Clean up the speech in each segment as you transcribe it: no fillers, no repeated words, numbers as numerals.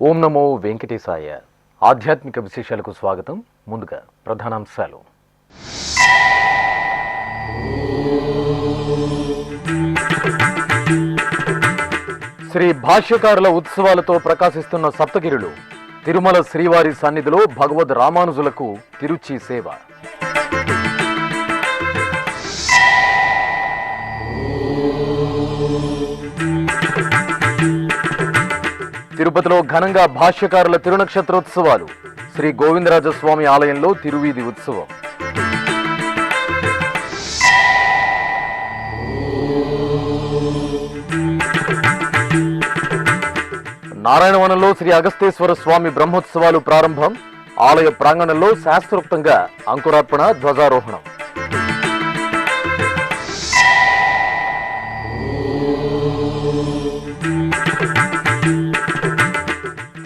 ఓం నమో వెంకటేశాయ. ఆధ్యాత్మిక విశేషాలకు స్వాగతం. ముందుగా ప్రధానాంశాలు. శ్రీ భాష్యకారుల ఉత్సవాలతో ప్రకాశిస్తున్న సప్తగిరులు. తిరుమల శ్రీవారి సన్నిధిలో భగవద్ రామానుజులకు తిరుచి సేవ. తిరుపతిలో ఘనంగా భాష్యకారుల తిరునక్షత్రోత్సవాలు. శ్రీ గోవిందరాజస్వామి ఆలయంలో తిరువీధి ఉత్సవం. నారాయణవనంలో శ్రీ అగస్తేశ్వర స్వామి బ్రహ్మోత్సవాలు ప్రారంభం. ఆలయ ప్రాంగణంలో శాస్త్రోక్తంగా అంకురార్పణ, ధ్వజారోహణం.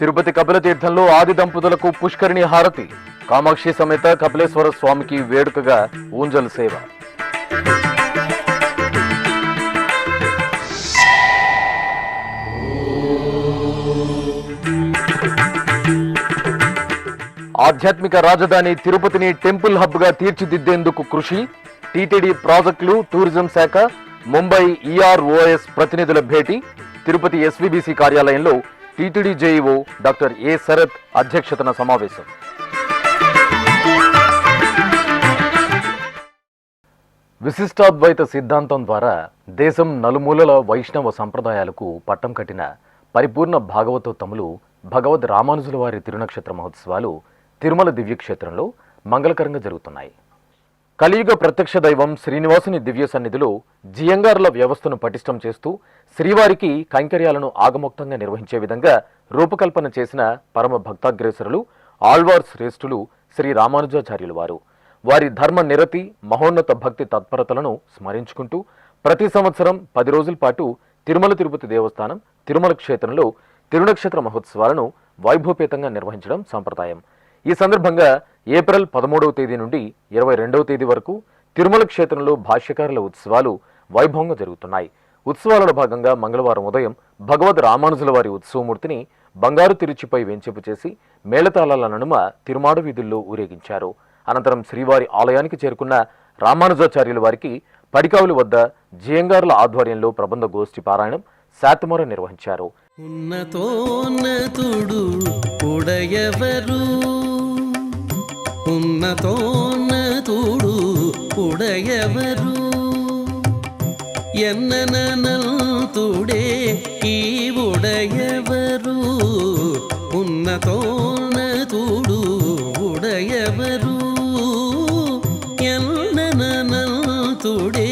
తిరుపతి కపిలతీర్థంలో ఆది దంపతులకు పుష్కరిణి హారతి. కామాక్షి సమేత కపిలేశ్వర స్వామికి వేడుకగా ఊంజల్ సేవ. ఆధ్యాత్మిక రాజధాని తిరుపతిని టెంపుల్ హబ్ గా తీర్చిదిద్దేందుకు కృషి. టీటీడీ ప్రాజెక్టులు, టూరిజం శాఖ, ముంబై ఈఆర్ఓఎస్ ప్రతినిధుల భేటీ. తిరుపతి ఎస్వీబీసీ కార్యాలయంలో TTD JEO doctor A Sharath అధ్యక్షతన సమావేశం. విశిష్టాద్వైత సిద్ధాంతం ద్వారా దేశం నలుమూలల వైష్ణవ సంప్రదాయాలకు పట్టం కట్టిన పరిపూర్ణ భాగవతోత్తములు భగవద్ రామానుజుల వారి తిరునక్షత్ర మహోత్సవాలు తిరుమల దివ్యక్షేత్రంలో మంగళకరంగా జరుగుతున్నాయి. కలియుగ ప్రత్యక్ష దైవం శ్రీనివాసుని దివ్య సన్నిధిలో జియంగార్ల వ్యవస్థను పటిష్టం చేస్తూ శ్రీవారికి కైంకర్యాలను ఆగమోక్తంగా నిర్వహించే విధంగా రూపకల్పన చేసిన పరమ భక్తాగ్రేసరులు ఆళ్వార్ శ్రేష్ఠులు శ్రీ రామానుజాచార్యులు వారు. వారి ధర్మ నిరతి, మహోన్నత భక్తి తత్పరతలను స్మరించుకుంటూ ప్రతి సంవత్సరం 10 రోజుల పాటు తిరుమల తిరుపతి దేవస్థానం తిరుమల క్షేత్రంలో తిరునక్షత్ర మహోత్సవాలను వైభవపేతంగా నిర్వహించడం సంప్రదాయం. ఈ సందర్భంగా ఏప్రిల్ 13వ తేదీ నుండి 22వ తేదీ వరకు తిరుమల క్షేత్రంలో భాష్యకారుల ఉత్సవాలు వైభవంగా జరుగుతున్నాయి. ఉత్సవాలలో భాగంగా మంగళవారం ఉదయం భగవద్ రామానుజుల వారి ఉత్సవమూర్తిని బంగారు తిరుచిపై వెంచింపు చేసి మేళతాళాల నడుమ తిరుమాడు వీధుల్లో ఊరేగించారు. అనంతరం శ్రీవారి ఆలయానికి చేరుకున్న రామానుజాచార్యుల వారికి పడికావుల వద్ద జియంగార్ల ఆధ్వర్యంలో ప్రబంధ గోష్ఠి పారాయణం, శాతమూర నిర్వహించారు. ఉన్నతోన్నతుడు ఉడయవరు, ఉన్నతోన్నతుడు ఉడయవరు, ఎన్ననంతుడే ఈ ఉడయవరు, ఉన్నతోన్నతుడు ఉడయవరు, ఎన్ననంతుడే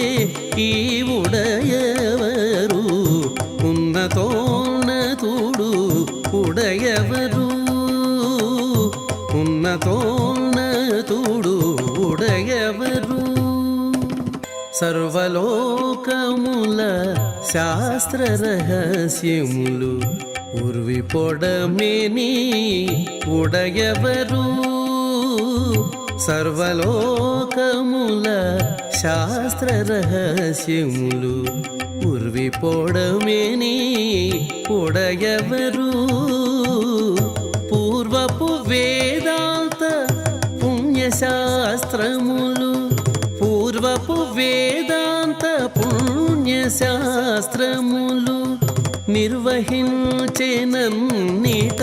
ఈ ఉడయవరు, ఉన్నతోన్నతుడు ఉడయవరు, ఉన్నతోన్నతుడు ఉడయవరు. సర్వలోకముల శాస్త్ర రహస్యములు ఉర్వి పొడమేని ఉడయవరు, సర్వలోకముల శాస్త్ర రహస్యములు ఉర్వి పొడమేని ఉడయవరు, పూర్వపు వేదాంత పుణ్యశాస్త్రములు, పూర్వపు వేదాంత పుణ్యశాస్త్రములు నిర్వహించేనన్నిట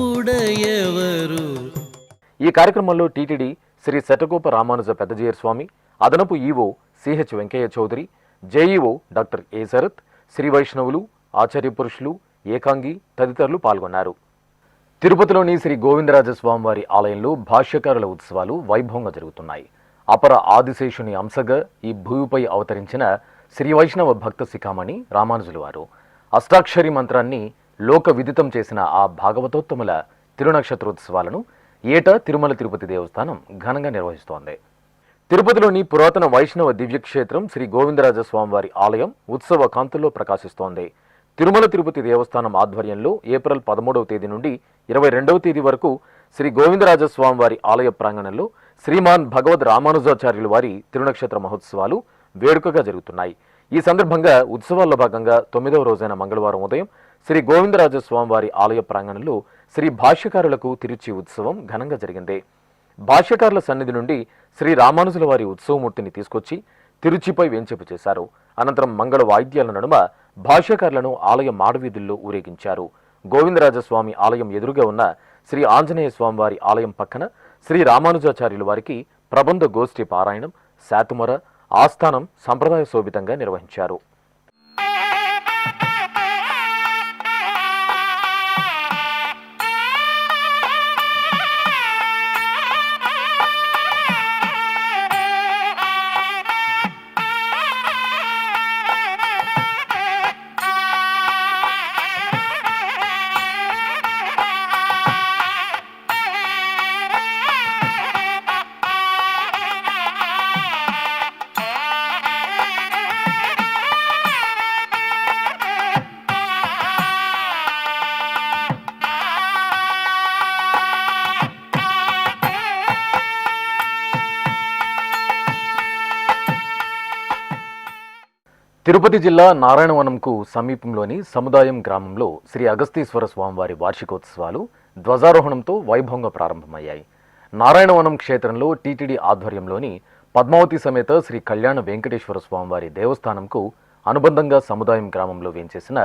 ఉడయవరు. ఈ కార్యక్రమంలో టీటీడీ శ్రీ శటగోప రామానుజ పెద్దజీయర్ స్వామి, అదనపు EO CH Venkaiah Chowdary, JEO doctor A Sharath, శ్రీ వైష్ణవులు, ఆచార్య పురుషులు, ఏకాంగి తదితరులు పాల్గొన్నారు. తిరుపతిలోని శ్రీ గోవిందరాజస్వామి వారి ఆలయంలో భాష్యకారుల ఉత్సవాలు వైభవంగా జరుగుతున్నాయి. అపర ఆదిశేషుని అంశగా ఈ భూమిపై అవతరించిన శ్రీ వైష్ణవ భక్త శిఖామణి రామానుజుల వారు అష్టాక్షరి మంత్రాన్ని లోక విదితం చేసిన ఆ భాగవతోత్తముల తిరునక్షత్రోత్సవాలను ఏటా తిరుమల తిరుపతి దేవస్థానం ఘనంగా నిర్వహిస్తోంది. తిరుపతిలోని పురాతన వైష్ణవ దివ్యక్షేత్రం శ్రీ గోవిందరాజ స్వామివారి ఆలయం ఉత్సవ కాంతుల్లో ప్రకాశిస్తోంది. తిరుమల తిరుపతి దేవస్థానం ఆధ్వర్యంలో ఏప్రిల్ 13వ తేదీ నుండి 22వ తేదీ వరకు శ్రీ గోవిందరాజ స్వామివారి ఆలయ ప్రాంగణంలో శ్రీమాన్ భగవద్ రామానుజాచార్యుల వారి తిరునక్షత్ర మహోత్సవాలు వేడుకగా జరుగుతున్నాయి. ఈ సందర్భంగా ఉత్సవాల్లో భాగంగా 9వ రోజైన మంగళవారం ఉదయం శ్రీ గోవిందరాజ స్వామివారి ఆలయ ప్రాంగణంలో శ్రీ భాష్యకారులకు తిరుచి ఉత్సవం ఘనంగా జరిగింది. భాష్యకారుల సన్నిధి నుండి శ్రీ రామానుజుల వారి ఉత్సవమూర్తిని తీసుకొచ్చి తిరుచిపై వేంచేపు చేశారు. అనంతరం మంగళ వాయిద్యాల నడుమ భాష్యకారులను ఆలయ మాడవీధుల్లో ఊరేగించారు. గోవిందరాజస్వామి ఆలయం ఎదురుగా ఉన్న శ్రీ ఆంజనేయ స్వామివారి ఆలయం పక్కన శ్రీ రామానుజాచార్యుల వారికి ప్రబంధ గోష్ఠి పారాయణం, శాతుమర, ఆస్థానం సంప్రదాయ శోభితంగా నిర్వహించారు. తిరుపతి జిల్లా నారాయణవనంకు సమీపంలోని సముదాయం గ్రామంలో శ్రీ అగస్తీశ్వర స్వామివారి వార్షికోత్సవాలు ధ్వజారోహణంతో వైభవంగా ప్రారంభమయ్యాయి. నారాయణవనం క్షేత్రంలో టీటీడీ ఆధ్వర్యంలోని పద్మావతి సమేత శ్రీ కళ్యాణ వెంకటేశ్వర స్వామివారి దేవస్థానంకు అనుబంధంగా సముదాయం గ్రామంలో వేంచేసిన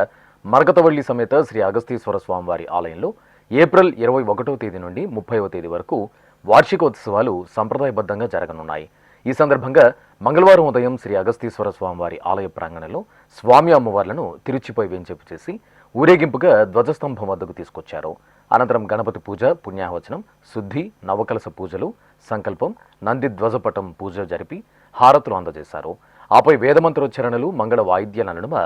మరకతవల్లి సమేత శ్రీ అగస్తీశ్వర స్వామివారి ఆలయంలో ఏప్రిల్ 21వ తేదీ నుండి 30వ తేదీ వరకు వార్షికోత్సవాలు సంప్రదాయబద్ధంగా జరగనున్నాయి. ఈ సందర్భంగా మంగళవారం ఉదయం శ్రీ అగస్తీశ్వర స్వామివారి ఆలయ ప్రాంగణంలో స్వామి అమ్మవార్లను తిరుచిపై వేంచేపు చేసి ఊరేగింపుగా ధ్వజస్తంభం వద్దకు తీసుకొచ్చారు. అనంతరం గణపతి పూజ, పుణ్యాహవచనం, శుద్ధి, నవకలస పూజలు, సంకల్పం, నంది ధ్వజపటం పూజ జరిపి హారతులు అందజేశారు. ఆపై వేదమంత్రోచ్చరణలు, మంగళ వాయిద్యాల నడుమ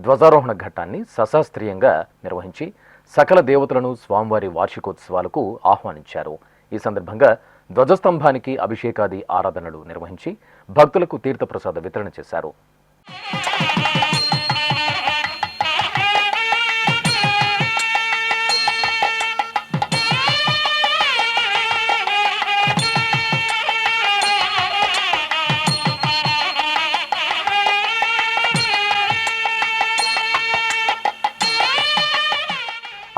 ధ్వజారోహణ ఘట్టాన్ని సశాస్త్రీయంగా నిర్వహించి సకల దేవతలను స్వామివారి వార్షికోత్సవాలకు ఆహ్వానించారు. ఈ సందర్భంగా ధ్వజస్తంభానికి అభిషేకాది ఆరాధనలు నిర్వహించి భక్తులకు తీర్థప్రసాద వితరణ చేశారు.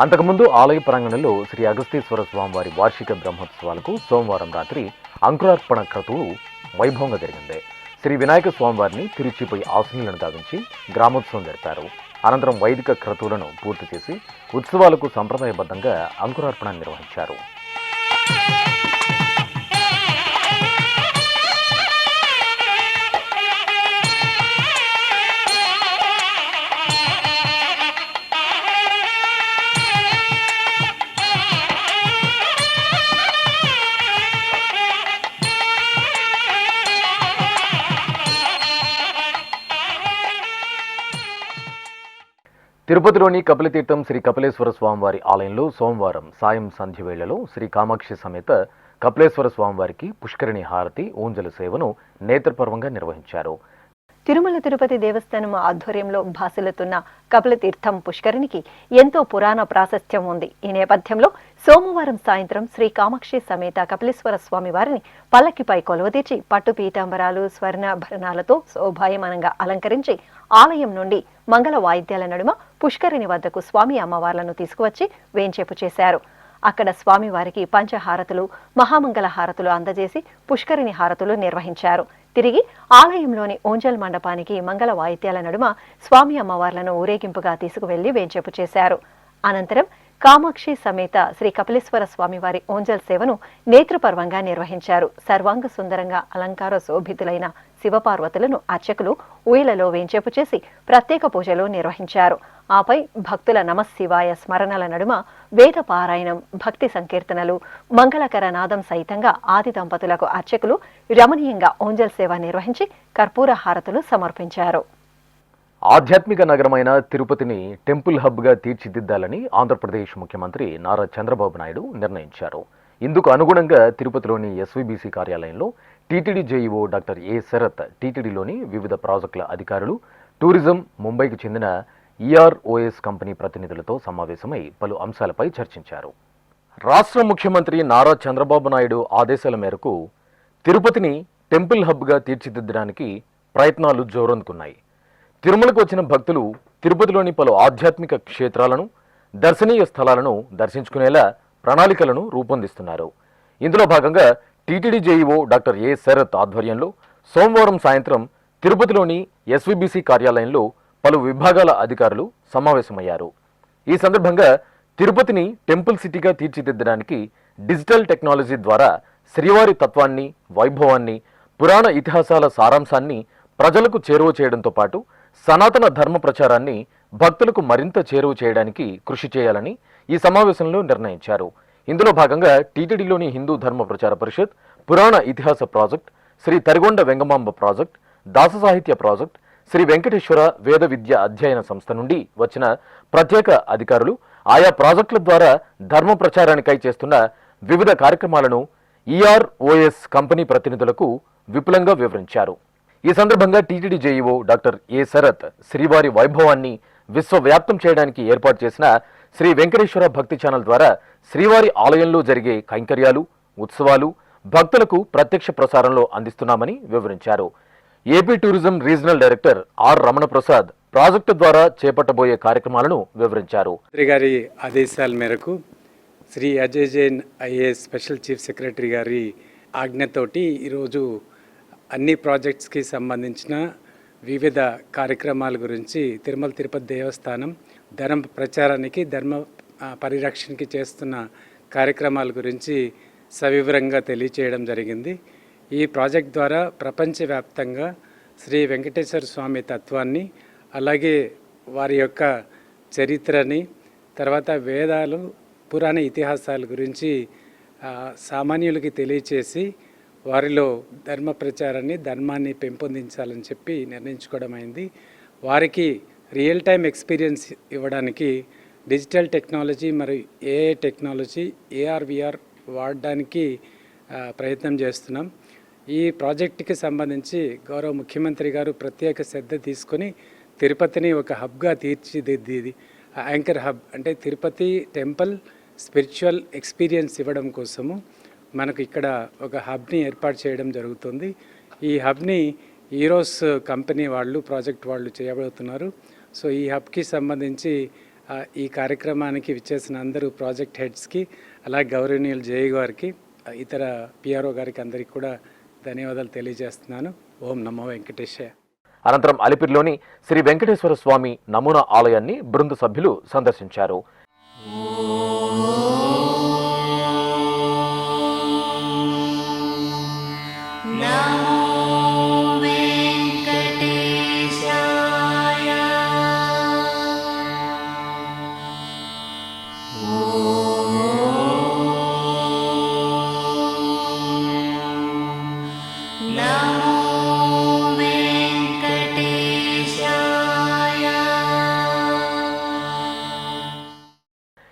అంతకుముందు ఆలయ ప్రాంగణంలో శ్రీ అగస్తీశ్వర స్వామివారి వార్షిక బ్రహ్మోత్సవాలకు సోమవారం రాత్రి అంకురార్పణ క్రతువు వైభవంగా జరిగింది. శ్రీ వినాయక స్వామివారిని తిరుచిపై ఆసనులను గావించి గ్రామోత్సవం జరిపారు. అనంతరం వైదిక క్రతువులను పూర్తి చేసి ఉత్సవాలకు సంప్రదాయబద్ధంగా అంకురార్పణ నిర్వహించారు. తిరుపతిలోని కపిలతీర్థం శ్రీ కపిలేశ్వర స్వామివారి ఆలయంలో సోమవారం సాయం సంధ్య వేళలో శ్రీ కామాక్షి సమేత కపిలేశ్వర స్వామివారికి పుష్కరిణి హారతి, ఊంజల సేవను నేత్రపర్వంగా నిర్వహించారు. తిరుమల తిరుపతి దేవస్థానం ఆధ్వర్యంలో భాసిల్లుతున్న కపిలతీర్థం పుష్కరిణికి ఎంతో పురాణ ప్రాశస్త్యం ఉంది. ఈ నేపథ్యంలో సోమవారం సాయంత్రం శ్రీ కామాక్షి సమేత కపిలేశ్వర స్వామి వారిని పల్లకిపై కొలువదీర్చి పట్టు పీతాంబరాలు, స్వర్ణాభరణాలతో శోభాయమానంగా అలంకరించి ఆలయం నుండి మంగళ వాయిద్యాల నడుమ పుష్కరిణి వద్దకు స్వామి అమ్మవార్లను తీసుకువచ్చి వేంచేపు చేశారు. అక్కడ స్వామివారికి పంచహారతులు, మహామంగళ హారతులు అందజేసి పుష్కరిణి హారతులు నిర్వహించారు. తిరిగి ఆలయంలోని ఓంజల్ మండపానికి మంగళ వాయిద్యాల నడుమ స్వామి అమ్మవార్లను ఊరేగింపుగా తీసుకువెళ్లి వేంచేపు చేశారు. అనంతరం కామాక్షి సమేత శ్రీ కపిలేశ్వర స్వామివారి ఓంజల్ సేవను నేత్రపర్వంగా నిర్వహించారు. సర్వాంగ సుందరంగా అలంకార శోభితులైన శివపార్వతులను అర్చకులు ఊయలలో వేంచేపు చేసి ప్రత్యేక పూజలు నిర్వహించారు. ఆపై భక్తుల నమశివాయ స్మరణల నడుమ వేద పారాయణం, భక్తి సంకీర్తనలు, మంగళకర నాదం సహితంగా ఆది దంపతులకు అర్చకులు రమణీయంగా ఓంజల్ సేవ నిర్వహించి కర్పూర హారతులు సమర్పించారు. ఆధ్యాత్మిక నగరమైన తిరుపతిని టెంపుల్ హబ్గా తీర్చిదిద్దాలని ఆంధ్రప్రదేశ్ ముఖ్యమంత్రి నారా చంద్రబాబు నాయుడు నిర్ణయించారు. ఇందుకు అనుగుణంగా తిరుపతిలోని ఎస్వీబీసీ కార్యాలయంలో TTD JEO doctor A Sarath, టీటీడీలోని వివిధ ప్రాజెక్టుల అధికారులు, టూరిజం, ముంబైకి చెందిన ఈఆర్ఓఎస్ కంపెనీ ప్రతినిధులతో సమావేశమై పలు అంశాలపై చర్చించారు. రాష్ట్ర ముఖ్యమంత్రి నారా చంద్రబాబు నాయుడు ఆదేశాల మేరకు తిరుపతిని టెంపుల్ హబ్గా తీర్చిదిద్దడానికి ప్రయత్నాలు జోరందుకున్నాయి. తిరుమలకు వచ్చిన భక్తులు తిరుపతిలోని పలు ఆధ్యాత్మిక క్షేత్రాలను, దర్శనీయ స్థలాలను దర్శించుకునేలా ప్రణాళికలను రూపొందిస్తున్నారు. ఇందులో భాగంగా TTD JEO doctor A Sharath ఆధ్వర్యంలో సోమవారం సాయంత్రం తిరుపతిలోని ఎస్వీబీసీ కార్యాలయంలో పలు విభాగాల అధికారులు సమావేశమయ్యారు. ఈ సందర్భంగా తిరుపతిని టెంపుల్ సిటీగా తీర్చిదిద్దడానికి డిజిటల్ టెక్నాలజీ ద్వారా శ్రీవారి తత్వాన్ని, వైభవాన్ని, పురాణ ఇతిహాసాల సారాంశాన్ని ప్రజలకు చేరువ చేయడంతో పాటు సనాతన ధర్మ ప్రచారాన్ని భక్తులకు మరింత చేరువ చేయడానికి కృషి చేయాలని ఈ సమావేశంలో నిర్ణయించారు. ఇందులో భాగంగా టీటీడీలోని హిందూ ధర్మ ప్రచార పరిషత్, పురాణ ఇతిహాస ప్రాజెక్ట్, శ్రీ తరిగొండ వెంగమాంబ ప్రాజెక్ట్, దాస సాహిత్య ప్రాజెక్ట్, శ్రీ వెంకటేశ్వర వేద విద్య అధ్యయన సంస్థ నుండి వచ్చిన ప్రత్యేక అధికారులు ఆయా ప్రాజెక్టుల ద్వారా ధర్మ ప్రచారానికై చేస్తున్న వివిధ కార్యక్రమాలను ఈఆర్ఓఎస్ కంపెనీ ప్రతినిధులకు విపులంగా వివరించారు. ఈ సందర్భంగా TTD JEO doctor A Sharath శ్రీవారి వైభవాన్ని విశ్వవ్యాప్తం చేయడానికి ఏర్పాటు చేసిన శ్రీ వెంకటేశ్వర భక్తి ఛానల్ ద్వారా శ్రీవారి ఆలయంలో జరిగే కైంకర్యాలు, ఉత్సవాలు భక్తులకు ప్రత్యక్ష ప్రసారంలో అందిస్తున్నామని వివరించారు. AP tourism regional director R Ramana Prasad project ద్వారా చేపట్టబోయే కార్యక్రమాలను వివరించారు. మంత్రి గారి ఆదేశాల మేరకు Shri Ajay Jain IAS special chief secretary గారి ఆజ్ఞతోటి ఈరోజు అన్ని ప్రాజెక్ట్స్కి సంబంధించిన వివిధ కార్యక్రమాల గురించి తిరుమల తిరుపతి దేవస్థానం ధర్మ ప్రచారానికి, ధర్మ పరిరక్షణకి చేస్తున్న కార్యక్రమాల గురించి సవివరంగా తెలియచేయడం జరిగింది. ఈ ప్రాజెక్ట్ ద్వారా ప్రపంచవ్యాప్తంగా శ్రీ వెంకటేశ్వర స్వామి తత్వాన్ని, అలాగే వారి యొక్క చరిత్రని, తర్వాత వేదాలు, పురాణ ఇతిహాసాల గురించి సామాన్యులకి తెలియచేసి వారిలో ధర్మ ప్రచారాన్ని, ధర్మాన్ని పెంపొందించాలని చెప్పి నిర్ణయించుకోవడం అయింది. వారికి రియల్ టైం ఎక్స్పీరియన్స్ ఇవ్వడానికి డిజిటల్ టెక్నాలజీ మరియు ఏఐ టెక్నాలజీ, ఏఆర్విఆర్ వాడడానికి ప్రయత్నం చేస్తున్నాం. ఈ ప్రాజెక్టుకి సంబంధించి గౌరవ ముఖ్యమంత్రి గారు ప్రత్యేక శ్రద్ధ తీసుకొని తిరుపతిని ఒక హబ్గా తీర్చిదిద్ది, యాంకర్ హబ్ అంటే తిరుపతి టెంపుల్ స్పిరిచువల్ ఎక్స్పీరియన్స్ ఇవ్వడం కోసము మనకు ఇక్కడ ఒక హబ్ని ఏర్పాటు చేయడం జరుగుతుంది. ఈ హబ్ని ఈరోస్ కంపెనీ వాళ్ళు, ప్రాజెక్ట్ వాళ్ళు చేయబోతున్నారు. సో ఈ హబ్కి సంబంధించి ఈ కార్యక్రమానికి విచ్చేసిన అందరూ ప్రాజెక్ట్ హెడ్స్కి, అలాగే గౌరవనీయులు జేఈ గారికి, ఇతర పిఆర్ఓ గారికి అందరికీ కూడా ధన్యవాదాలు తెలియజేస్తున్నాను. ఓం నమో వెంకటేశాయ. అనంతరం అలిపిరిలోని శ్రీ వెంకటేశ్వర స్వామి నమూనా ఆలయాన్ని బృంద సభ్యులు సందర్శించారు.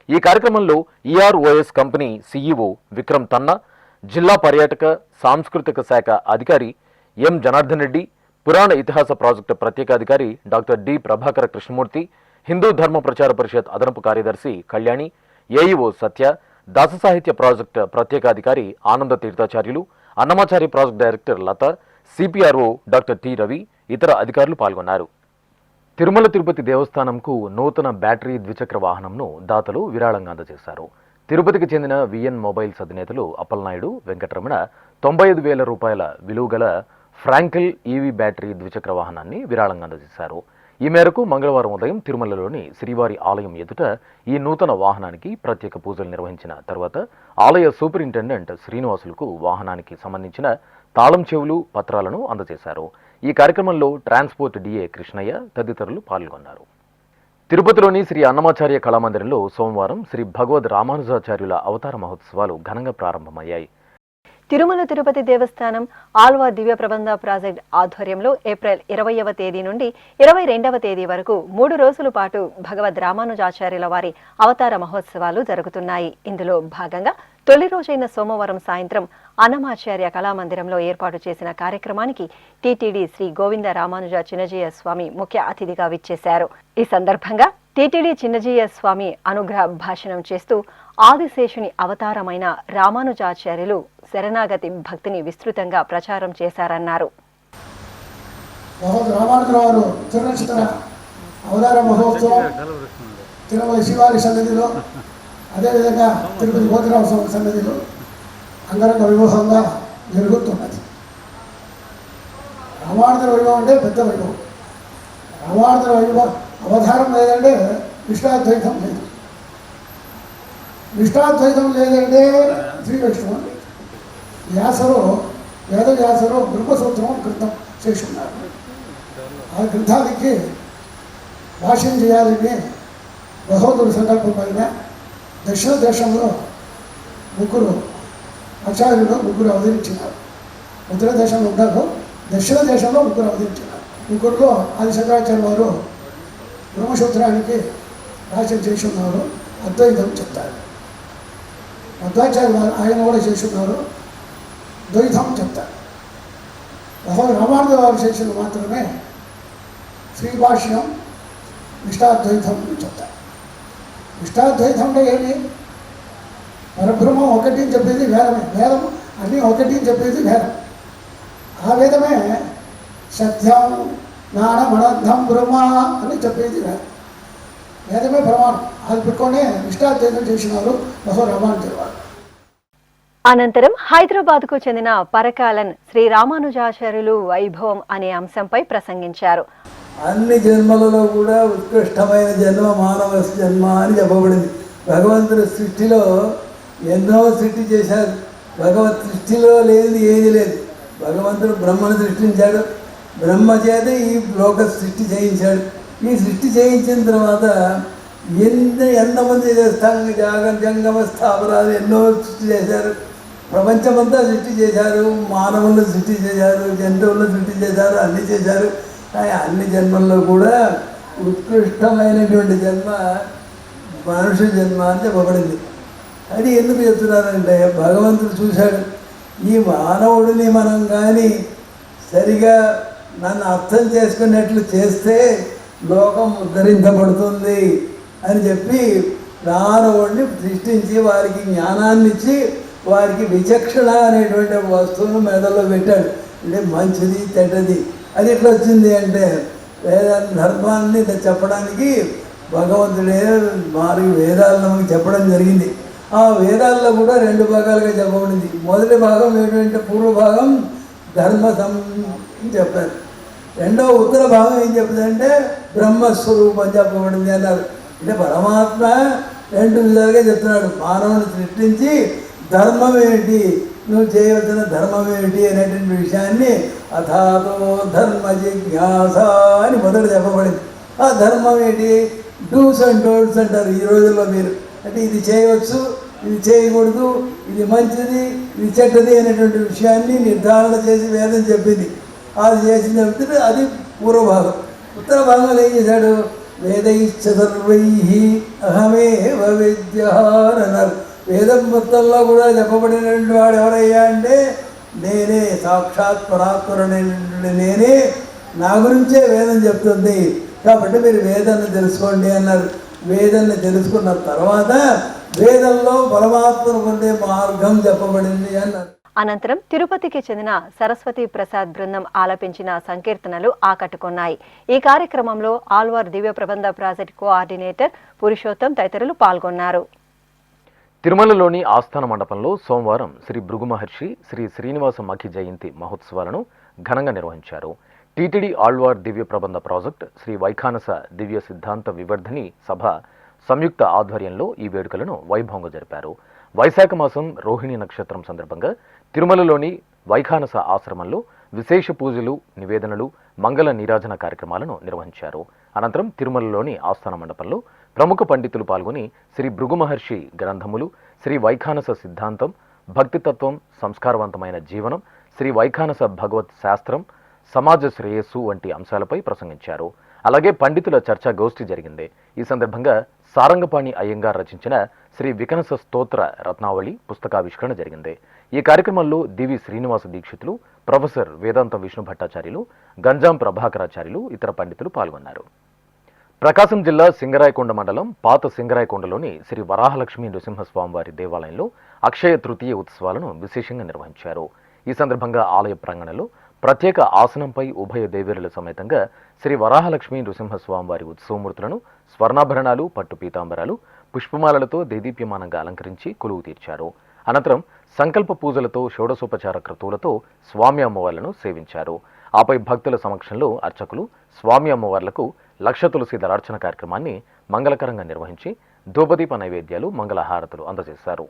ఈ కార్యక్రమంలో ఈఆర్ఓఎస్ కంపెనీ సీఈఓ విక్రమ్ తన్నా, జిల్లా పర్యాటక సాంస్కృతిక శాఖ అధికారి ఎం జనార్దన్ రెడ్డి, పురాణ ఇతిహాస ప్రాజెక్టు ప్రత్యేకాధికారి డాక్టర్ డి ప్రభాకర కృష్ణమూర్తి, హిందూ ధర్మ ప్రచార పరిషత్ అదనపు కార్యదర్శి కళ్యాణి, ఏఈఓ సత్య, దాస సాహిత్య ప్రాజెక్టు ప్రత్యేకాధికారి ఆనంద తీర్థాచార్యులు, అన్నమాచారి ప్రాజెక్టు డైరెక్టర్ లత, సిపిఆర్ఓ డాక్టర్ టి రవి, ఇతర అధికారులు పాల్గొన్నారు. తిరుమల తిరుపతి దేవస్థానంకు నూతన బ్యాటరీ ద్విచక్ర వాహనంను దాతలు విరాళంగా అందజేశారు. తిరుపతికి చెందిన విఎన్ మొబైల్స్ అధినేతలు అప్పలనాయుడు, వెంకటరమణ 95,000 రూపాయల విలువగల ఫ్రాంకిల్ ఈవీ బ్యాటరీ ద్విచక్ర వాహనాన్ని విరాళంగా అందజేశారు. ఈ మేరకు మంగళవారం ఉదయం తిరుమలలోని శ్రీవారి ఆలయం ఎదుట ఈ నూతన వాహనానికి ప్రత్యేక పూజలు నిర్వహించిన తర్వాత ఆలయ సూపరింటెండెంట్ శ్రీనివాసులకు వాహనానికి సంబంధించిన తాళం చెవులు, పత్రాలను అందజేశారు. ఈ కార్యక్రమంలో ట్రాన్స్పోర్ట్ డిఏ కృష్ణయ్య తదితరులు పాల్గొన్నారు. తిరుపతిలోని శ్రీ అన్నమాచార్య కళామందిరంలో సోమవారం శ్రీ భగవద్ రామానుజాచార్యుల అవతార మహోత్సవాలు ఘనంగా ప్రారంభమయ్యాయి. తిరుమల తిరుపతి దేవస్థానం ఆళ్వార్ దివ్య ప్రబంధ ప్రాజెక్ట్ ఆధ్వర్యంలో ఏప్రిల్ 20వ తేదీ నుండి 22వ తేదీ వరకు 3 రోజుల పాటు భగవద్ రామానుజాచార్యుల వారి అవతార మహోత్సవాలు జరుగుతున్నాయి. ఇందులో భాగంగా తొలి రోజైన సోమవారం సాయంత్రం అన్నమాచార్య కళామందిరంలో ఏర్పాటు చేసిన కార్యక్రమానికి టీటీడీ శ్రీ గోవింద రామానుజ చిన్నజీయ స్వామి ముఖ్య అతిథిగా విచ్చేశారు. ఈ సందర్భంగా టీటీడీ చిన్నజీయ స్వామి అనుగ్రహ భాషణం చేస్తూ ఆదిశేషుని అవతారమైన రామానుజాచార్యులు శరణాగతి భక్తిని విస్తృతంగా ప్రచారం చేశారన్నారు. రామానుజరావు తిరునక్షత్ర అవతార మహోత్సవం తిరుమల శ్రీవారి సన్నిధిలో, అదేవిధంగా తిరుపతి గోవిందరావు స్వామి సన్నిధిలో అంగరంగ వైభవంగా జరుగుతున్నది. రామానుజర వైభవం అంటే పెద్ద వైభవం. రామానుజర వైభవం అవతారం లేదంటే విష్ణాద్వైతం లేదు, విష్ణాద్వైతం లేదంటే శ్రీ వైష్ణవం లేదు. వ్యాసరు వేదవ్యాసరు బ్రహ్మసూత్రం కృతం చేసి ఉన్నారు. ఆ గ్రంథానికి భాష్యం చేయాలని భగవంతుడి సంకల్పం పైన దక్షిణ దేశంలో ముగ్గురు ఆచార్యులు అవతరించినారు. ఉత్తర దేశంలో ఉన్నారు, దక్షిణ దేశంలో ముగ్గురు అవతరించినారు. ముగ్గురులో ఆది శంకరాచార్య వారు బ్రహ్మసూత్రానికి భాష్యం చేసి ఉన్నారు, అద్వైతం చెప్తారు. మధ్వాచార్య వారు ఆయన కూడా చేసి ఉన్నారు, ద్వైతం చెప్తారు. రామానుజ వారు చేసిన మాత్రమే శ్రీభాష్యం విష్టాద్వైతం చెప్తారు. విష్టాద్వైతంలో ఏమి? పరబ్రహ్మం ఒకటి చెప్పేది వేదమే, వేదం అన్నీ ఒకటి చెప్పేది వేదం. ఆ వేదమే సత్యం జ్ఞానమనందం బ్రహ్మ అని చెప్పేది వేదం. వేదమే ప్రమాణం. అది పెట్టుకొని విష్టాద్వైతం చేసినారు రామానుజుల వారు. అనంతరం హైదరాబాద్కు చెందిన పరకాలన్ శ్రీ రామానుజాచార్యులు వైభవం అనే అంశంపై ప్రసంగించారు. అన్ని జన్మలలో కూడా ఉత్కృష్టమైన జన్మ మానవ జన్మ అని చెప్పబడింది. భగవంతుడి సృష్టిలో ఎన్నో సృష్టి చేశారు. భగవత్ సృష్టిలో లేనిది ఏది లేదు. భగవంతుడు బ్రహ్మను సృష్టించాడు, బ్రహ్మ చేత ఈ లోక సృష్టి చేయించాడు. ఈ సృష్టి చేయించిన తర్వాత ఎంతమంది జంగమ స్థాపనాలు ఎన్నో సృష్టి చేశారు. ప్రపంచమంతా సృష్టి చేశారు, మానవులను సృష్టి చేశారు, జంతువులను సృష్టి చేశారు, అన్నీ చేశారు. కానీ అన్ని జన్మల్లో కూడా ఉత్కృష్టమైనటువంటి జన్మ మనుష్య జన్మ అని చెప్పబడింది. అది ఎందుకు చెప్తున్నారంటే భగవంతుడు చూశాడు, ఈ మానవుడిని మనం కానీ సరిగా నన్ను అర్థం చేసుకున్నట్లు చేస్తే లోకం ఉద్ధరించబడుతుంది అని చెప్పి మానవుడిని సృష్టించి వారికి జ్ఞానాన్ని ఇచ్చి వారికి విచక్షణ అనేటువంటి వస్తువును మెదడులో పెట్టాడు. అంటే మంచిది చెడ్డది అది ఎట్లా వచ్చింది అంటే ధర్మాన్ని చెప్పడానికి భగవంతుడే వేదాలను మనకి చెప్పడం జరిగింది. ఆ వేదాల్లో కూడా 2 భాగాలుగా చెప్పబడింది. మొదటి భాగం ఏంటంటే పూర్వ భాగం ధర్మ చెప్పారు. రెండవ ఉత్తర భాగం ఏం చెప్తుందంటే బ్రహ్మస్వరూపం చెప్పబడింది అన్నారు. అంటే పరమాత్మ 2 విధాలుగా చెప్తున్నాడు. మానవుని సృష్టించి ధర్మం ఏంటి, నువ్వు చేయవలసిన ధర్మం ఏంటి అనేటువంటి విషయాన్ని అథాతో ధర్మ జిజ్ఞాస అని మొదట చెప్పబడింది. ఆ ధర్మం ఏంటి? డూస్ అండ్ డోంట్స్ అంటారు ఈ రోజుల్లో మీరు. అంటే ఇది చేయవచ్చు, ఇది చేయకూడదు, ఇది మంచిది, ఇది చెడ్డది అనేటువంటి విషయాన్ని నిర్ధారణ చేసి వేదం చెప్పింది. అది చేసిన చెప్తే అది పూర్వభాగం. ఉత్తర భాగంలో ఏం చేశాడు? వేదైశ్చ సర్వై అహమేవ విద్య అన్నారు. వేదం మొత్తంలో కూడా చెప్పబడినటువంటి వాడు ఎవరయ్యా అంటే నేనే, సాక్షాత్ పరాత్పరుడైనటువంటి నేనే, నా గురించే వేదం చెప్తుంది. కాబట్టి మీరు వేదాన్ని తెలుసుకోండి అన్నారు. వేదాన్ని తెలుసుకున్న తర్వాత వేదంలో పరమాత్మను పొందే మార్గం చెప్పబడింది అన్నారు. అనంతరం తిరుపతికి చెందిన సరస్వతి ప్రసాద్ బృందం ఆలపించిన సంకీర్తనలు ఆకట్టుకున్నాయి. ఈ కార్యక్రమంలో ఆళ్వార్ దివ్య ప్రబంధ ప్రాజెక్ట్ కోఆర్డినేటర్ పురుషోత్తం తదితరులు పాల్గొన్నారు. తిరుమలలోని ఆస్థాన మండపంలో సోమవారం శ్రీ భృగు మహర్షి శ్రీ శ్రీనివాస మఖి జయంతి మహోత్సవాలను ఘనంగా నిర్వహించారు. టీటీడీ ఆళ్వార్ దివ్య ప్రబంధ ప్రాజెక్ట్ శ్రీ వైఖానస దివ్య సిద్ధాంత వివర్ధని సభ సంయుక్త ఆధ్వర్యంలో ఈ వేడుకలను వైభవంగా జరిపారు. వైశాఖ మాసం రోహిణి నక్షత్రం సందర్భంగా తిరుమలలోని వైఖానస ఆశ్రమంలో విశేష పూజలు, నివేదనలు, మంగళ నీరాజన కార్యక్రమాలను నిర్వహించారు. అనంతరం తిరుమలలోని ఆస్థాన మండపంలో ప్రముఖ పండితులు పాల్గొని శ్రీ భృగు మహర్షి గ్రంథములు, శ్రీ వైఖానస సిద్ధాంతం, భక్తితత్వం, సంస్కారవంతమైన జీవనం, శ్రీ వైఖానస భగవత్ శాస్త్రం, సమాజ శ్రేయస్సు వంటి అంశాలపై ప్రసంగించారు. అలాగే పండితుల చర్చా గోష్ఠి జరిగింది. ఈ సందర్భంగా సారంగపాణి అయ్యంగార్ రచించిన శ్రీ వికనస స్తోత్ర రత్నావళి పుస్తకావిష్కరణ జరిగింది. ఈ కార్యక్రమంలో దివి శ్రీనివాస దీక్షితులు, ప్రొఫెసర్ వేదాంత విష్ణు భట్టాచార్యులు, గంజాం ప్రభాకరాచార్యులు, ఇతర పండితులు పాల్గొన్నారు. ప్రకాశం జిల్లా సింగరాయకొండ మండలం పాత సింగరాయకొండలోని శ్రీ వరాహలక్ష్మీ నృసింహస్వామివారి దేవాలయంలో అక్షయ తృతీయ ఉత్సవాలను విశేషంగా నిర్వహించారు. ఈ సందర్భంగా ఆలయ ప్రాంగణంలో ప్రత్యేక ఆసనంపై ఉభయ దేవేరుల సమేతంగా శ్రీ వరాహలక్ష్మీ నృసింహస్వామివారి ఉత్సవమూర్తులను స్వర్ణాభరణాలు, పట్టు పీతాంబరాలు, పుష్పమాలలతో దేదీప్యమానంగా అలంకరించి కొలువు తీర్చారు. అనంతరం సంకల్ప పూజలతో, షోడశోపచార క్రతువులతో స్వామి అమ్మవార్లను సేవించారు. ఆపై భక్తుల సమక్షంలో అర్చకులు స్వామి అమ్మవార్లకు లక్ష తులసి దళార్చన కార్యక్రమాన్ని మంగళకరంగా నిర్వహించి ధూపదీప నైవేద్యాలు, మంగళహారతులు అందజేశారు.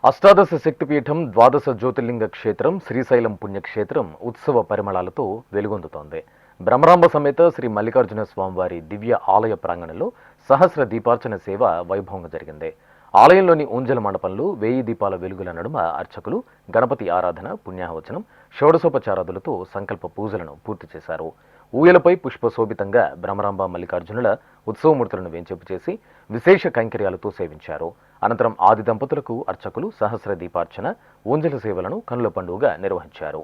అష్టాదశ శక్తిపీఠం, ద్వాదశ జ్యోతిర్లింగ క్షేత్రం శ్రీశైలం పుణ్యక్షేత్రం ఉత్సవ పరిమళాలతో వెలుగొందుతోంది. బ్రహ్మరాంబ సమేత శ్రీ మల్లికార్జున స్వామివారి దివ్య ఆలయ ప్రాంగణంలో సహస్ర దీపార్చన సేవ వైభవంగా జరిగింది. ఆలయంలోని ఊంజల మండపంలో 1000 దీపాల వెలుగుల నడుమ అర్చకులు గణపతి ఆరాధన, పుణ్యాహవచనం, షోడశోపచారాదులతో సంకల్ప పూజలను పూర్తి చేశారు. ఊయలపై పుష్పశోభితంగా బ్రహ్మరాంబ మల్లికార్జునుల ఉత్సవమూర్తులను వేంచేపు చేసి విశేష కైంకర్యాలతో సేవించారు. అనంతరం ఆది దంపతులకు అర్చకులు సహస్ర దీపార్చన, ఊంజల సేవలను కనుల పండుగగా నిర్వహించారు.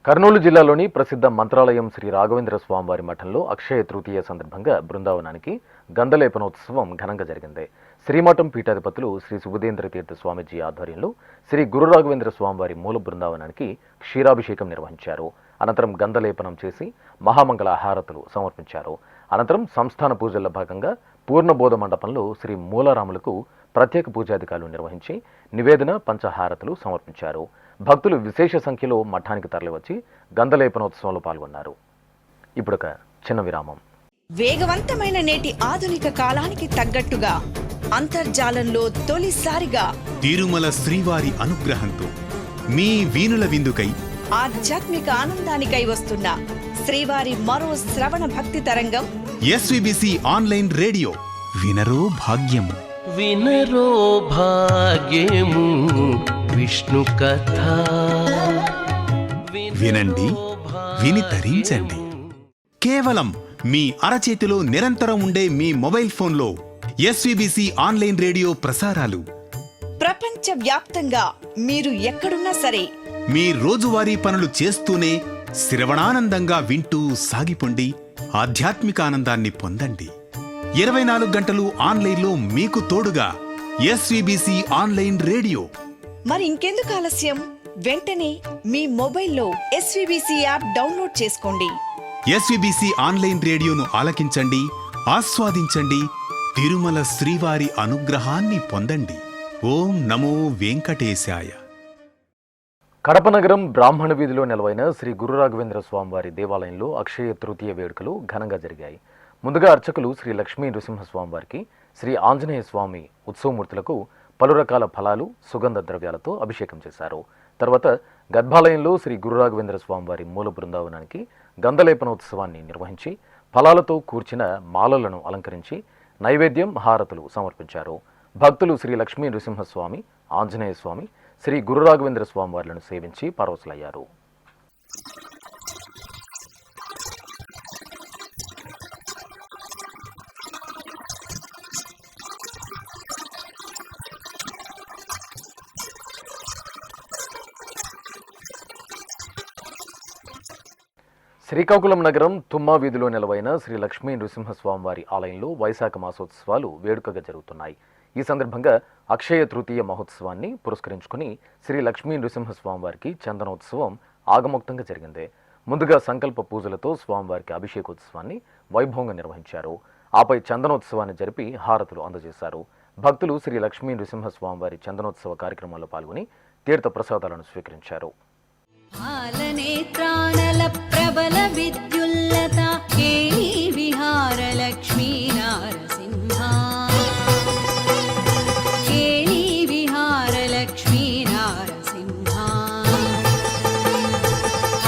కర్నూలు జిల్లాలోని ప్రసిద్ధ మంత్రాలయం శ్రీ రాఘవేంద్ర స్వామివారి మఠంలో అక్షయ తృతీయ సందర్భంగా బృందావనానికి గంధలేపనోత్సవం ఘనంగా జరిగింది. శ్రీమఠం పీఠాధిపతులు శ్రీ సుబుధేంద్ర తీర్థ స్వామీజీ ఆధ్వర్యంలో శ్రీ గురు రాఘవేంద్ర స్వామివారి మూల బృందావనానికి క్షీరాభిషేకం నిర్వహించారు. అనంతరం గంధలేపనం చేసి మహామంగళ హారతులు సమర్పించారు. అనంతరం సంస్థాన పూజల్లో భాగంగా పూర్ణబోధ మండపంలో శ్రీ మూలరాములకు ప్రత్యేక పూజాధికారులు నిర్వహించి నివేదన, పంచహారతులు సమర్పించారు. భక్తులు విశేష సంఖ్యలో మఠానికి తరలివచ్చి గంధలేపనోత్సవంలో పాల్గొన్నారు. ఇప్పుడొక చిన్న విరామం. వేగవంతమైన నేటి ఆధునిక కాలానికి తగ్గట్టుగా అంతర్జాలంలో తొలిసారిగా తిరుమల శ్రీవారి అనుగ్రహంతో మీ వీణుల విందుకై ఆధ్యాత్మిక ఆనందానికై వస్తున్న శ్రీవారి మరో శ్రవణ భక్తి తరంగం ఎస్విబిసి ఆన్లైన్ రేడియో. వినరో భాగ్యము, వినరో భాగ్యము విష్ణు కథ. వినండి, విని తరించండి. కేవలం మీ అరచేతిలో నిరంతరం ఉండే మీ మొబైల్ ఫోన్లో ఎస్విబిసి ఆన్లైన్ రేడియో ప్రసారాలు ప్రపంచ వ్యాప్తంగా మీరు ఎక్కడున్నా సరే మీ రోజువారీ పనులు చేస్తూనే శ్రవణానందంగా వింటూ సాగిపోండి. ఆధ్యాత్మిక ఆనందాన్ని పొందండి. 24 గంటలు ఆన్లైన్లో మీకు తోడుగా ఎస్విబిసి ఆన్లైన్ రేడియో. మరి ఇంకెందుకు ఆలస్యం? వెంటనే మీ మొబైల్లో ఎస్విబిసి యాప్ డౌన్లోడ్ చేసుకోండి. ఎస్విబిసి ఆన్లైన్ రేడియోను ఆలకించండి, ఆస్వాదించండి. తిరుమల శ్రీవారి అనుగ్రహాన్ని పొందండి. ఓం నమో వెంకటేశాయ. కడప నగరం బ్రాహ్మణ వీధిలో నెలవైన శ్రీ గురు రాఘవేంద్ర స్వామివారి దేవాలయంలో అక్షయ తృతీయ వేడుకలు ఘనంగా జరిగాయి. ముందుగా అర్చకులు శ్రీ లక్ష్మీ నృసింహస్వామివారికి, శ్రీ ఆంజనేయ స్వామి ఉత్సవమూర్తులకు పలు రకాల ఫలాలు, సుగంధ ద్రవ్యాలతో అభిషేకం చేశారు. తర్వాత గర్భాలయంలో శ్రీ గురు రాఘవేంద్ర స్వామివారి మూల బృందావనానికి గంధలేపనోత్సవాన్ని నిర్వహించి ఫలాలతో కూర్చిన మాలలను అలంకరించి నైవేద్యం, హారతులు సమర్పించారు. భక్తులు శ్రీ లక్ష్మీ నృసింహస్వామి, ఆంజనేయ స్వామి, శ్రీ గురు రాఘవేంద్ర స్వామి వారిని సేవించి పరవశులయ్యారు. శ్రీకాకుళం నగరం తుమ్మా వీధిలో నెలవైన శ్రీ లక్ష్మీ నృసింహస్వామివారి ఆలయంలో వైశాఖ మాసోత్సవాలు వేడుకగా జరుగుతున్నాయి. ఈ సందర్భంగా అక్షయ తృతీయ మహోత్సవాన్ని పురస్కరించుకుని శ్రీ లక్ష్మీ నృసింహస్వామివారికి చందనోత్సవం ఆగమోక్తంగా జరిగింది. ముందుగా సంకల్ప పూజలతో స్వామివారికి అభిషేకోత్సవాన్ని వైభవంగా నిర్వహించారు. ఆపై చందనోత్సవాన్ని జరిపి హారతులు అందజేశారు. భక్తులు శ్రీ లక్ష్మీ నృసింహస్వామివారి చందనోత్సవ కార్యక్రమంలో పాల్గొని తీర్థ ప్రసాదాలను స్వీకరించారు. ప్రబల విద్యుల్లత కేళీ విహార లక్ష్మీ నారసింహ, కేళీ విహార లక్ష్మీ నారసింహ,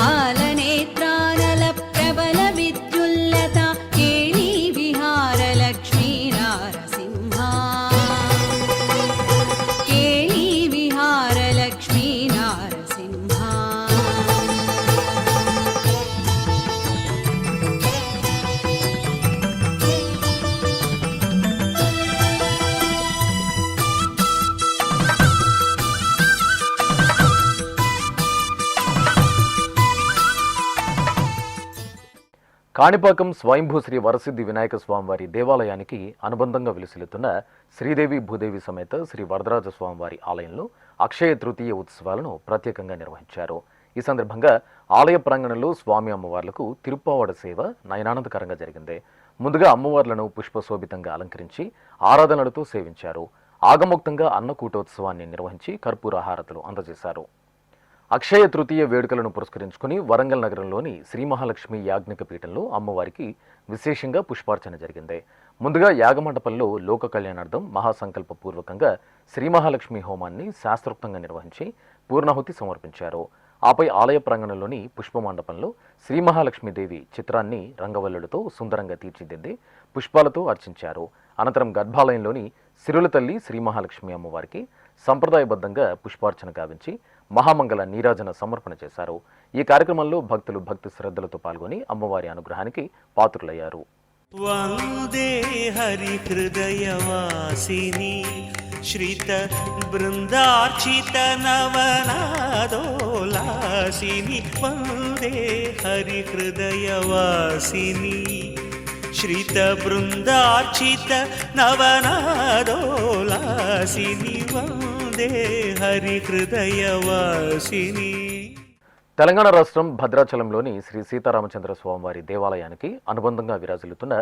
ఆలనేత్రానల ప్రబల విద్యుల్లత కేళీ విహార లక్ష్మీ నారసింహ, కేళీ విహార కాణిపాకం స్వయంభూ శ్రీ వరసిద్ధి వినాయక స్వామివారి దేవాలయానికి అనుబంధంగా విలుసిల్లుతున్న శ్రీదేవి భూదేవి సమేత శ్రీ వరదరాజ స్వామివారి ఆలయంలో అక్షయ తృతీయ ఉత్సవాలను ప్రత్యేకంగా నిర్వహించారు. ఈ సందర్భంగా ఆలయ ప్రాంగణంలో స్వామి అమ్మవార్లకు తిరుప్పావడ సేవ నయనానందకరంగా జరిగింది. ముందుగా అమ్మవార్లను పుష్పశోభితంగా అలంకరించి ఆరాధనలతో సేవించారు. ఆగమోక్తంగా అన్నకూటోత్సవాన్ని నిర్వహించి కర్పూర హారతులు అందజేశారు. అక్షయ తృతీయ వేడుకలను పురస్కరించుకుని వరంగల్ నగరంలోని శ్రీ మహాలక్ష్మి యాజ్ఞిక పీఠంలో అమ్మవారికి విశేషంగా పుష్పార్చన జరిగింది. ముందుగా యాగమండపంలో లోక కళ్యాణార్థం మహాసంకల్ప పూర్వకంగా శ్రీ మహాలక్ష్మి హోమాన్ని శాస్త్రోక్తంగా నిర్వహించి పూర్ణాహుతి సమర్పించారు. ఆపై ఆలయ ప్రాంగణంలోని పుష్పమండపంలో శ్రీ మహాలక్ష్మీదేవి చిత్రాన్ని రంగవల్లులతో సుందరంగా తీర్చిదిద్ది పుష్పాలతో అర్చించారు. అనంతరం గర్భాలయంలోని సిరుల తల్లి శ్రీ మహాలక్ష్మి అమ్మవారికి సంప్రదాయబద్ధంగా పుష్పార్చన గావించి మహామంగళ నీరాజన సమర్పణ చేశారు. ఈ కార్యక్రమంలో భక్తులు భక్తి శ్రద్ధలతో పాల్గొని అమ్మవారి అనుగ్రహానికి పాత్రులయ్యారు. వందే హరి హృదయవాసిని శ్రీత బృందార్చిత నవనాదోలాసిని వందే హరి హృదయవాసిని శ్రీత బృందార్చిత నవనాదోలాసిని వందే హరి హృదయవాసిని. తెలంగాణ రాష్ట్రం భద్రాచలంలోని శ్రీ సీతారామచంద్ర స్వామివారి దేవాలయానికి అనుబంధంగా విరాజిల్లుతున్న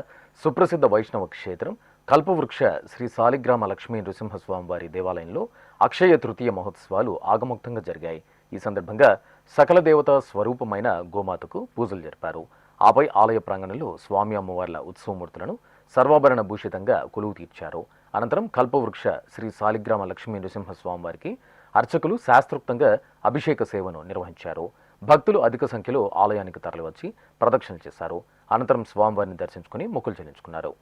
సుప్రసిద్ధ వైష్ణవ క్షేత్రం కల్పవృక్ష శ్రీ సాలిగ్రామ లక్ష్మీ నృసింహస్వామివారి దేవాలయంలో అక్షయ తృతీయ మహోత్సవాలు ఆగమోక్తంగా జరిగాయి. ఈ సందర్భంగా సకల దేవతా స్వరూపమైన గోమాతకు పూజలు జరిపారు. ఆపై ఆలయ ప్రాంగణంలో స్వామి అమ్మవార్ల ఉత్సవమూర్తులను సర్వాభరణ భూషితంగా కొలువు తీర్చారు. అనంతరం కల్పవృక్ష శ్రీ సాలిగ్రామ లక్ష్మీ నృసింహస్వామివారికి అర్చకులు శాస్త్రోక్తంగా అభిషేక సేవను నిర్వహించారు. భక్తులు అధిక సంఖ్యలో ఆలయానికి తరలివచ్చి ప్రదక్షిణలు చేశారు. అనంతరం స్వామివారిని దర్శించుకుని మొక్కులు చెల్లించుకున్నారు.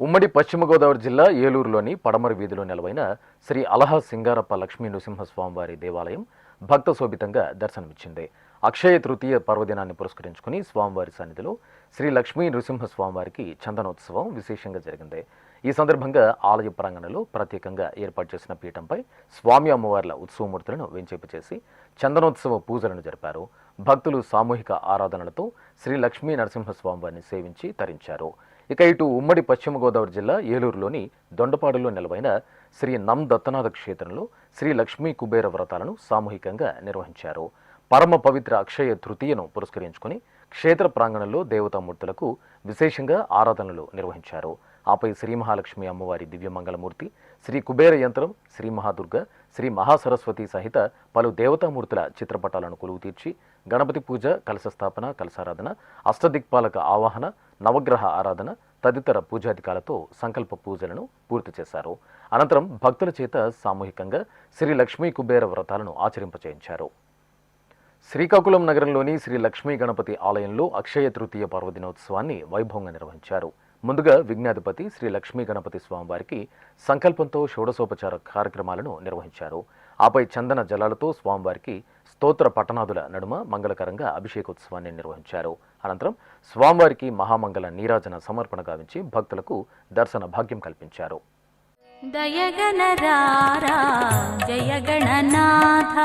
ఉమ్మడి పశ్చిమ గోదావరి జిల్లా ఏలూరులోని పడమరి వీధిలో నెలవైన శ్రీ అలహా సింగారప్ప లక్ష్మీ నృసింహస్వామివారి దేవాలయం భక్త శోభితంగా దర్శనమిచ్చింది. అక్షయ తృతీయ పర్వదినాన్ని పురస్కరించుకుని స్వామివారి సన్నిధిలో శ్రీ లక్ష్మీ నృసింహస్వామివారికి చందనోత్సవం విశేషంగా జరిగింది. ఈ సందర్భంగా ఆలయ ప్రాంగణంలో ప్రత్యేకంగా ఏర్పాటు చేసిన పీఠంపై స్వామి అమ్మవార్ల ఉత్సవమూర్తులను వెంచేపు చేసి చందనోత్సవ పూజలను జరిపారు. భక్తులు సామూహిక ఆరాధనలతో శ్రీ లక్ష్మీ నరసింహస్వామివారిని సేవించి తరించారు. ఇక ఇటు ఉమ్మడి పశ్చిమ గోదావరి జిల్లా ఏలూరులోని దొండపాడులో నెలవైన శ్రీ నం దత్తనాథ క్షేత్రంలో శ్రీ లక్ష్మీ కుబేర వ్రతాలను సామూహికంగా నిర్వహించారు. పరమ పవిత్ర అక్షయ తృతీయను పురస్కరించుకుని క్షేత్ర ప్రాంగణంలో దేవతామూర్తులకు విశేషంగా ఆరాధనలు నిర్వహించారు. ఆపై శ్రీ మహాలక్ష్మి అమ్మవారి దివ్యమంగళమూర్తి, శ్రీ కుబేర యంత్రం, శ్రీ మహాదుర్గ, శ్రీ మహాసరస్వతి సహిత పలు దేవతామూర్తుల చిత్రపటాలను కొలువు తీర్చి గణపతి పూజ, కలశ స్థాపన, కలశారాధన, అష్టదిక్పాలక ఆవాహన, నవగ్రహ ఆరాధన తదితర పూజాధికాలతో సంకల్ప పూజలను పూర్తి చేశారు. అనంతరం భక్తుల చేత సామూహికంగా శ్రీ లక్ష్మీ కుబేర వ్రతాలను ఆచరింపచేయించారు. శ్రీకాకుళం నగరంలోని శ్రీ లక్ష్మీ గణపతి ఆలయంలో అక్షయ తృతీయ పర్వదినోత్సవాన్ని వైభవంగా నిర్వహించారు. ముందుగా విఘ్నాధిపతి శ్రీ లక్ష్మీ గణపతి స్వామివారికి సంకల్పంతో షోడశోపచార కార్యక్రమాలను నిర్వహించారు. ఆపై చందన జలాలతో స్వామివారికి స్తోత్ర పట్టణాదుల నడుమ మంగళకరంగా అభిషేకోత్సవాన్ని నిర్వహించారు. అనంతరం స్వామివారికి మహామంగళ నీరాజన సమర్పణ గావించి భక్తులకు దర్శన భాగ్యం కల్పించారు. దయగణరారా జయ గణనాథ,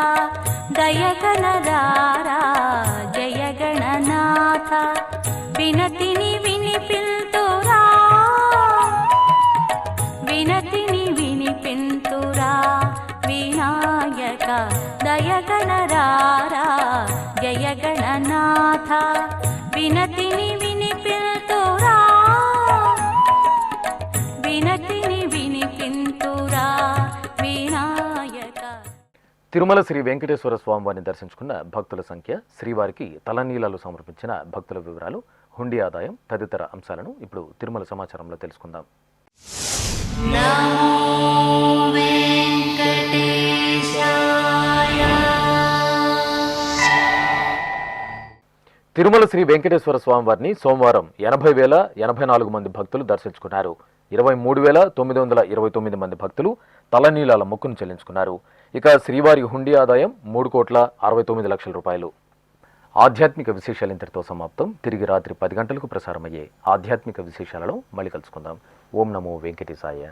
దయగణరారా జయ గణనాథ, వినతిని వినిపింతురా, వినతిని వినిపింతురా వినాయక, దయగణరారా జయ గణనాథ, వినతిని వినిపింతురా, వినతిని వినిపింతురా వినాయక. తిరుమల శ్రీ వెంకటేశ్వర స్వామివారిని దర్శించుకున్న భక్తుల సంఖ్య, శ్రీవారికి తలనీలాలు సమర్పించిన భక్తుల వివరాలు, హుండీ ఆదాయం తదితర అంశాలను ఇప్పుడు తిరుమల సమాచారంలో తెలుసుకుందాం. తిరుమల శ్రీ వెంకటేశ్వర స్వామి వారిని సోమవారం 80,084 మంది భక్తులు దర్శించుకున్నారు. 23,929 మంది భక్తులు తలనీలాల మొక్కును చెల్లించుకున్నారు. ఇక శ్రీవారి హుండీ ఆదాయం 3,69,00,000 రూపాయలు. ఆధ్యాత్మిక విశేషాలు ఇంతటితో సమాప్తం. తిరిగి రాత్రి 10 గంటలకు ప్రసారమయ్యే ఆధ్యాత్మిక విశేషాలలో మళ్ళీ కలుసుకుందాం. ఓం నమో వెంకటేశాయ.